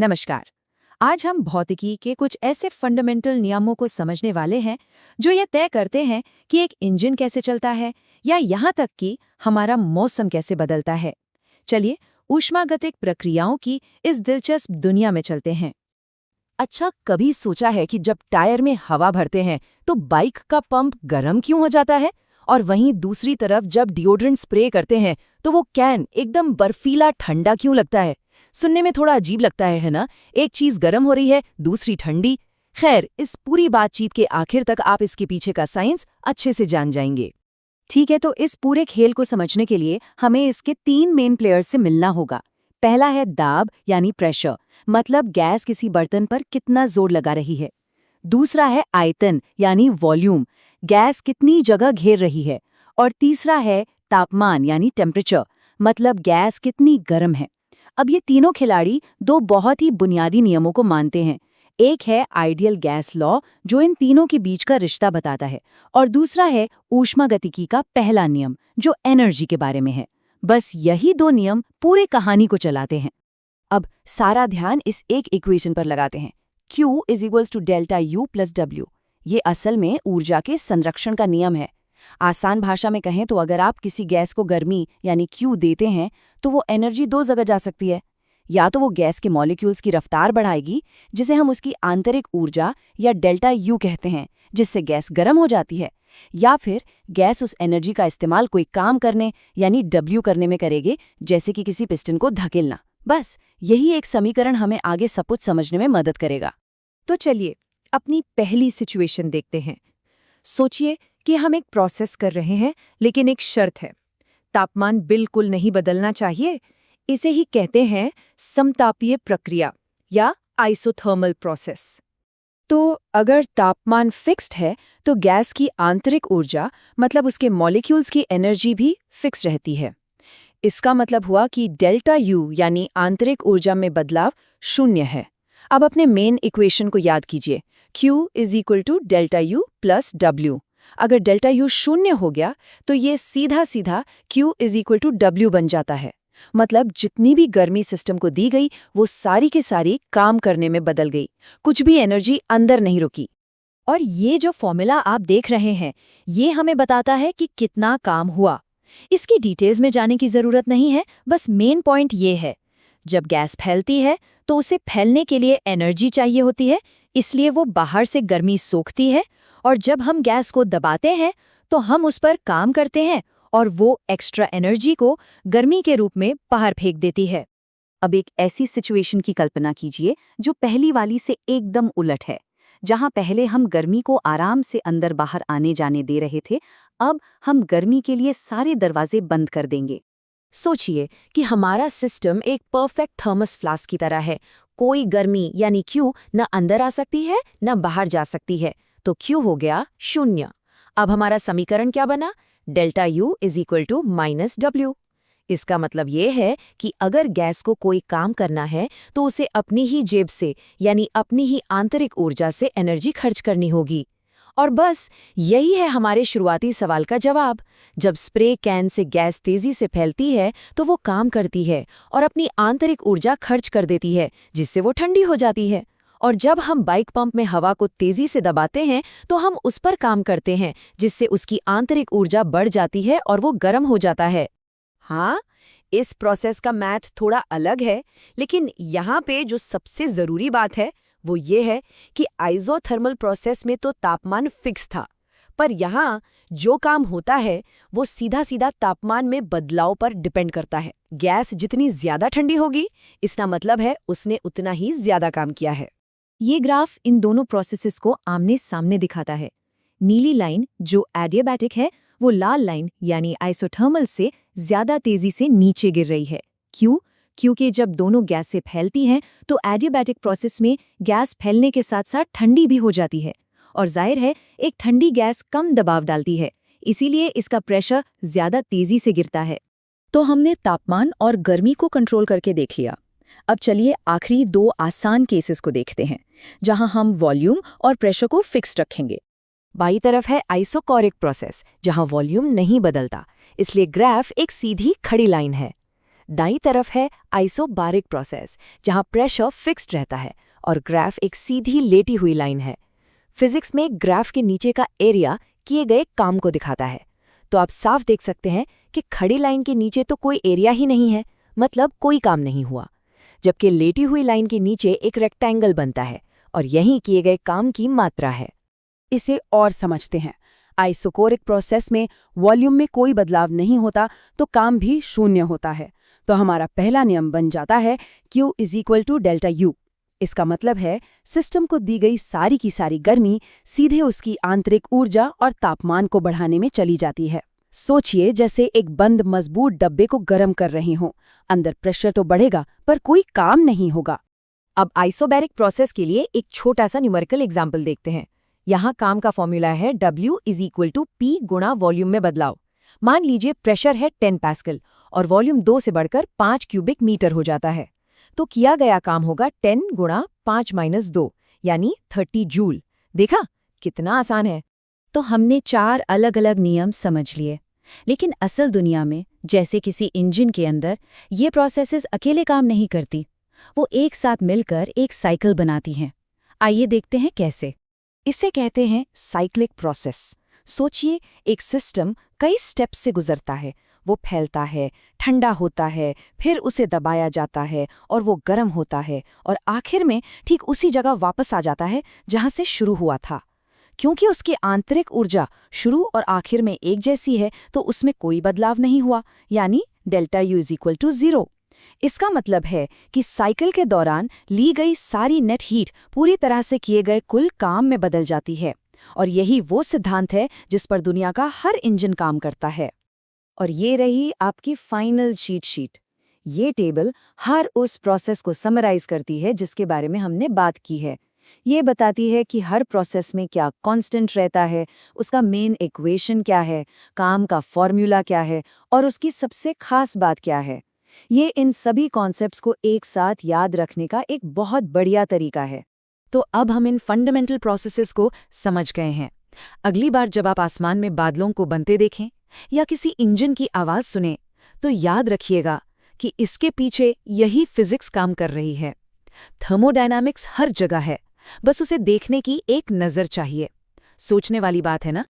नमस्कार। आज हम भौतिकी के कुछ ऐसे फंडामेंटल नियमों को समझने वाले हैं जो ये तय करते हैं कि एक इंजन कैसे चलता है या यहाँ तक कि हमारा मौसम कैसे बदलता है। चलिए ऊष्मागतिक प्रक्रियाओं की इस दिलचस्प दुनिया में चलते हैं। अच्छा, कभी सोचा है कि जब टायर में हवा भरते हैं तो बाइक का पंप गर्म क्यों हो जाता है? और वहीं दूसरी तरफ जब डिओड्रेंट स्प्रे करते हैं तो वो कैन एकदम बर्फीला ठंडा क्यों लगता है? सुनने में थोड़ा अजीब लगता है ना? एक चीज गर्म हो रही है, दूसरी ठंडी। खैर, इस पूरी बातचीत के आखिर तक आप इसके पीछे का साइंस अच्छे से जान जाएंगे। ठीक है, तो इस पूरे खेल को समझने के लिए हमें इसके 3 मेन प्लेयर्स से मिलना होगा। पहला है दाब यानी प्रेशर, मतलब गैस किसी बर्तन पर कितना जोर लगा रही है। दूसरा है आयतन यानी वॉल्यूम, गैस कितनी जगह घेर रही है। और तीसरा है तापमान यानी टेम्परेचर, मतलब गैस कितनी गर्म है। अब ये तीनों खिलाड़ी दो बहुत ही बुनियादी नियमों को मानते हैं। एक है आइडियल गैस लॉ जो इन तीनों के बीच का रिश्ता बताता है, और दूसरा है ऊष्मागतिकी का पहला नियम जो एनर्जी के बारे में है। बस यही दो नियम पूरे कहानी को चलाते हैं। अब सारा ध्यान इस एक इक्वेशन पर लगाते हैं। Q = delta U + W। ये असल में ऊर्जा के संरक्षण का नियम है। आसान भाषा में कहें तो अगर आप किसी गैस को गर्मी यानी Q देते हैं तो वो एनर्जी दो जगह जा सकती है। या तो वो गैस के मॉलिक्यूल्स की रफ्तार बढ़ाएगी, जिसे हम उसकी आंतरिक ऊर्जा या डेल्टा U कहते हैं, जिससे गैस गर्म हो जाती है। या फिर गैस उस एनर्जी का इस्तेमाल कोई काम करने यानी W करने में करेगी, जैसे कि किसी पिस्टन को धकेलना। बस यही एक समीकरण हमें आगे सब कुछ समझने में मदद करेगा। तो चलिए अपनी पहली सिचुएशन देखते हैं। सोचिए कि हम एक प्रोसेस कर रहे हैं, लेकिन एक शर्त है, तापमान बिल्कुल नहीं बदलना चाहिए। इसे ही कहते हैं समतापीय प्रक्रिया या आइसोथर्मल प्रोसेस। तो अगर तापमान फिक्स्ड है तो गैस की आंतरिक ऊर्जा, मतलब उसके मॉलिक्यूल्स की एनर्जी भी फिक्स रहती है। इसका मतलब हुआ कि डेल्टा U यानी आंतरिक ऊर्जा में बदलाव 0 है। अब अपने मेन इक्वेशन को याद कीजिए, Q = डेल्टा U + W। अगर डेल्टा U 0 हो गया तो ये सीधा सीधा Q = W बन जाता है। मतलब जितनी भी गर्मी सिस्टम को दी गई वो सारी की सारी काम करने में बदल गई, कुछ भी एनर्जी अंदर नहीं रुकी। और ये जो फॉर्मूला आप देख रहे हैं, ये हमें बताता है कि कितना काम हुआ। इसकी डिटेल्स में जाने की जरूरत नहीं है, बस मेन पॉइंट ये है, जब गैस फैलती है तो उसे फैलने के लिए एनर्जी चाहिए होती है, इसलिए वो बाहर से गर्मी सोखती है। और जब हम गैस को दबाते हैं तो हम उस पर काम करते हैं और वो एक्स्ट्रा एनर्जी को गर्मी के रूप में बाहर फेंक देती है। अब एक ऐसी सिचुएशन की कल्पना कीजिए जो पहली वाली से एकदम उलट है। जहां पहले हम गर्मी को आराम से अंदर बाहर आने जाने दे रहे थे, अब हम गर्मी के लिए सारे दरवाजे बंद कर देंगे। सोचिए कि हमारा सिस्टम एक परफेक्ट थर्मस फ्लास्क की तरह है। कोई गर्मी यानी Q न अंदर आ सकती है न बाहर जा सकती है, तो Q हो गया 0। अब हमारा समीकरण क्या बना? Delta U = -W। इसका मतलब ये है कि अगर गैस को कोई काम करना है तो उसे अपनी ही जेब से यानी अपनी ही आंतरिक ऊर्जा से एनर्जी खर्च करनी होगी। और बस यही है हमारे शुरुआती सवाल का जवाब। जब स्प्रे कैन से गैस तेजी से फैलती है तो वो काम करती है और अपनी आंतरिक ऊर्जा खर्च कर देती है, जिससे वो ठंडी हो जाती है। और जब हम बाइक पंप में हवा को तेजी से दबाते हैं तो हम उस पर काम करते हैं, जिससे उसकी आंतरिक ऊर्जा बढ़ जाती है और वो गर्म हो जाता है। हाँ, इस प्रोसेस का मैथ थोड़ा अलग है, लेकिन यहाँ पे जो सबसे ज़रूरी बात है वो ये है कि आइसोथर्मल प्रोसेस में तो तापमान फिक्स था, पर यहाँ जो काम होता है वो सीधा सीधा तापमान में बदलाव पर डिपेंड करता है। गैस जितनी ज़्यादा ठंडी होगी, इसका मतलब है उसने उतना ही ज़्यादा काम किया है। ये ग्राफ इन दोनों प्रोसेसेस को आमने सामने दिखाता है। नीली लाइन जो एडियाबैटिक है, वो लाल लाइन यानी आइसोथर्मल से ज्यादा तेजी से नीचे गिर रही है। क्यों? क्योंकि जब दोनों गैसें फैलती हैं तो एडियाबैटिक प्रोसेस में गैस फैलने के साथ साथ ठंडी भी हो जाती है, और जाहिर है एक ठंडी गैस कम दबाव डालती है, इसीलिए इसका प्रेशर ज्यादा तेजी से गिरता है। तो हमने तापमान और गर्मी को कंट्रोल करके देख लिया। अब चलिए आखिरी 2 आसान केसेस को देखते हैं, जहां हम वॉल्यूम और प्रेशर को फिक्स्ड रखेंगे। बाई तरफ है आइसोकोरिक प्रोसेस, जहां वॉल्यूम नहीं बदलता, इसलिए ग्राफ एक सीधी खड़ी लाइन है। दाईं तरफ है आइसोबारिक प्रोसेस, जहां प्रेशर फिक्स्ड रहता है और ग्राफ एक सीधी लेटी हुई लाइन है। फिजिक्स में ग्राफ के नीचे का एरिया किए गए काम को दिखाता है। तो आप साफ देख सकते हैं कि खड़ी लाइन के नीचे तो कोई एरिया ही नहीं है, मतलब कोई काम नहीं हुआ, जबकि लेटी हुई लाइन के नीचे एक रेक्टेंगल बनता है और यही किए गए काम की मात्रा है। इसे और समझते हैं। आइसोकोरिक प्रोसेस में वॉल्यूम में कोई बदलाव नहीं होता तो काम भी शून्य होता है। तो हमारा पहला नियम बन जाता है Q = डेल्टा U। इसका मतलब है सिस्टम को दी गई सारी की सारी गर्मी सीधे उसकी आंतरिक ऊर्जा और तापमान को बढ़ाने में चली जाती है। सोचिए जैसे एक बंद मजबूत डब्बे को गर्म कर रही हो, अंदर प्रेशर तो बढ़ेगा पर कोई काम नहीं होगा। अब आइसोबैरिक प्रोसेस के लिए एक छोटा सा न्यूमेरिकल एग्जाम्पल देखते हैं। यहाँ काम का फॉर्मूला है W = P गुणा वॉल्यूम में बदलाव। मान लीजिए प्रेशर है 10 पास्कल और वॉल्यूम 2 से बढ़कर 5 क्यूबिक मीटर हो जाता है, तो किया गया काम होगा 10 गुणा 5 - 2 यानी 30 जूल। देखा कितना आसान है। तो हमने 4 अलग-अलग नियम समझ लिए, लेकिन असल दुनिया में जैसे किसी इंजन के अंदर ये प्रोसेसेस अकेले काम नहीं करती, वो एक साथ मिलकर एक साइकिल बनाती हैं। आइए देखते हैं कैसे। इसे कहते हैं साइक्लिक प्रोसेस। सोचिए एक सिस्टम कई स्टेप्स से गुजरता है। वो फैलता है, ठंडा होता है, फिर उसे दबाया जाता है और वो गर्म होता है और आखिर में ठीक उसी जगह वापस आ जाता है जहां से शुरू हुआ था। क्योंकि उसकी आंतरिक ऊर्जा शुरू और आखिर में एक जैसी है तो उसमें कोई बदलाव नहीं हुआ, यानी डेल्टा U = 0। इसका मतलब है कि साइकिल के दौरान ली गई सारी नेट हीट पूरी तरह से किए गए कुल काम में बदल जाती है। और यही वो सिद्धांत है जिस पर दुनिया का हर इंजन काम करता है। और ये रही आपकी फाइनल चीट शीट। ये टेबल हर उस प्रोसेस को समराइज करती है जिसके बारे में हमने बात की है। ये बताती है कि हर प्रोसेस में क्या कांस्टेंट रहता है, उसका मेन इक्वेशन क्या है, काम का फॉर्मूला क्या है और उसकी सबसे खास बात क्या है। ये इन सभी कॉन्सेप्ट्स को एक साथ याद रखने का एक बहुत बढ़िया तरीका है। तो अब हम इन फंडामेंटल प्रोसेसेस को समझ गए हैं। अगली बार जब आप आसमान में बादलों को बनते देखें या किसी इंजन की आवाज सुनें, तो याद रखिएगा कि इसके पीछे यही फिजिक्स काम कर रही है। थर्मोडायनामिक्स हर जगह है, बस उसे देखने की एक नज़र चाहिए। सोचने वाली बात है ना?